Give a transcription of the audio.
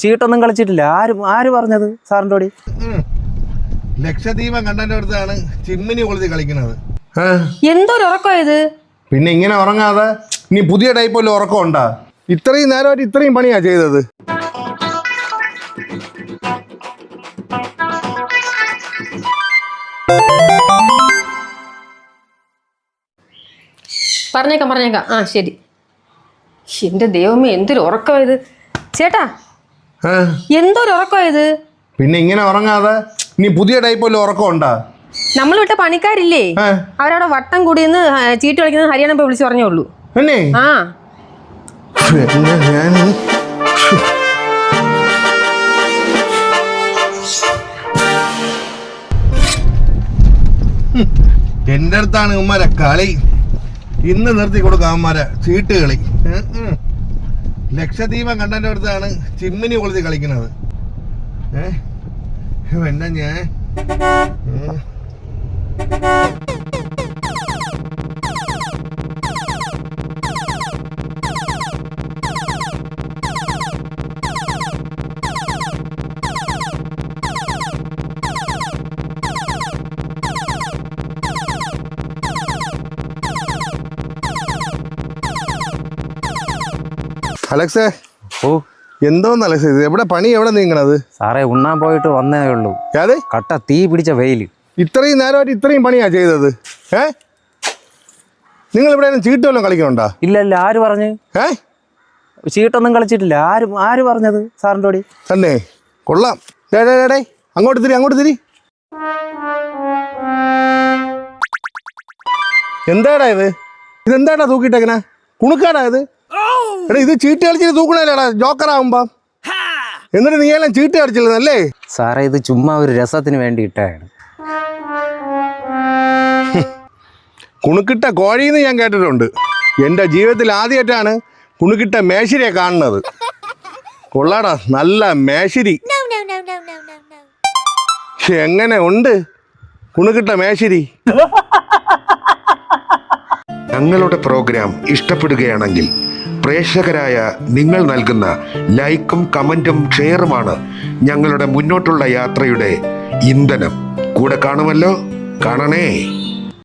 ചീട്ടൊന്നും കളിച്ചിട്ടില്ല. ആര് പറഞ്ഞത് സാറിൻ്റെ ഓടി? ലക്ഷദ്വീപം കണ്ടന്റെ അടുത്താണ് ചിമ്മിനി കൊളുത്തി കളിക്കുന്നത്. എന്തൊരു ഉറക്കമായത്? പിന്നെ ഇങ്ങനെ ഉറങ്ങാതെ ഇനി പുതിയ ടൈപ്പ് വല്ല ഉറക്കം ഉണ്ടാ? ഇത്രയും നേരമായിട്ട് ഇത്രയും പണിയാ ചെയ്തത്. പറഞ്ഞേക്കാം. ആ ശരി. എന്റെ ദൈവമേ, എന്തൊരു ഉറക്കമായത് ചേട്ടാ, എന്തൊരു ഉറക്കമായത്? പിന്നെ ഇങ്ങനെ ഉറങ്ങാതെ ഇനി പുതിയ ടൈപ്പ് വല്ല ഉറക്കം ഉണ്ടാ? നമ്മൾ വിട്ട പണിക്കാരില്ലേ, അവരവിടെ വട്ടം കൂടിയെന്ന് ചീട്ട് കളിക്കുന്നത് ഹരിയാണ ഇപ്പൊ വിളിച്ചു പറഞ്ഞോളൂ. ആ എന്റെ അടുത്താണ് ഉമ്മാരെ കളി. ഇന്ന് നിർത്തി കൊടുക്കാം അമ്മമാരെ ചീട്ട് കളി. ലക്ഷദ്വീപം കണ്ടന്റെ അടുത്താണ് ചിമ്മിനി കൊളുത്തി കളിക്കുന്നത്. എന്നാ ഞാൻ അലക്സേ, എന്തോന്ന് അലക്സേ ഇത്? എവിടെ പണി, എവിടെ നീങ്ങണത്? സാറേ, ഉണ്ണാൻ പോയിട്ട് വന്നേ ഉള്ളൂ. അതെ, കട്ട തീ പിടിച്ച വെയില്. ഇത്രയും നേരമായിട്ട് ഇത്രയും പണിയാ ചെയ്തത്. നിങ്ങൾ ഇവിടെ ചീട്ട് വല്ലതും കളിക്കണുണ്ടാ? ഇല്ല. ആര് പറഞ്ഞു? ചീട്ടൊന്നും കളിച്ചിട്ടില്ല. ആര് പറഞ്ഞത് സാറിൻ്റെ ഓടി? തന്നെ കൊള്ളാം. ഡേ അങ്ങോട്ട് തിരി. എന്താടാ ഇതെന്താടാ തൂക്കിയിട്ടേക്കണ? കുണുക്കാടാ ഇത്? എടാ, ഇത് ചീട്ട് കളിച്ചിട്ട് തൂക്കണല്ലേടാ ജോക്കറാകുമ്പോ. എന്നിട്ട് നീ എല്ലാം ചീട്ട് കളിച്ചില്ലെന്നല്ലേ? സാറേ, ഇത് ചുമ്മാ ഒരു രസത്തിന് വേണ്ടി ഇട്ടാണ്. കുണുക്കിട്ട കോഴിന്ന് ഞാൻ കേട്ടിട്ടുണ്ട്. എൻ്റെ ജീവിതത്തിൽ ആദ്യമായിട്ടാണ് കുണുക്കിട്ട മേശിരിയെ കാണുന്നത്. കൊള്ളാടാ, നല്ല മേശിരി. എങ്ങനെ ഉണ്ട് കുണുക്കിട്ട മേശിരി? ഞങ്ങളുടെ പ്രോഗ്രാം ഇഷ്ടപ്പെടുകയാണെങ്കിൽ പ്രേക്ഷകരായ നിങ്ങൾ നൽകുന്ന ലൈക്കും കമൻറ്റും ഷെയറുമാണ് ഞങ്ങളുടെ മുന്നോട്ടുള്ള യാത്രയുടെ ഇന്ധനം. കൂടെ കാണുമല്ലോ, കാണണേ.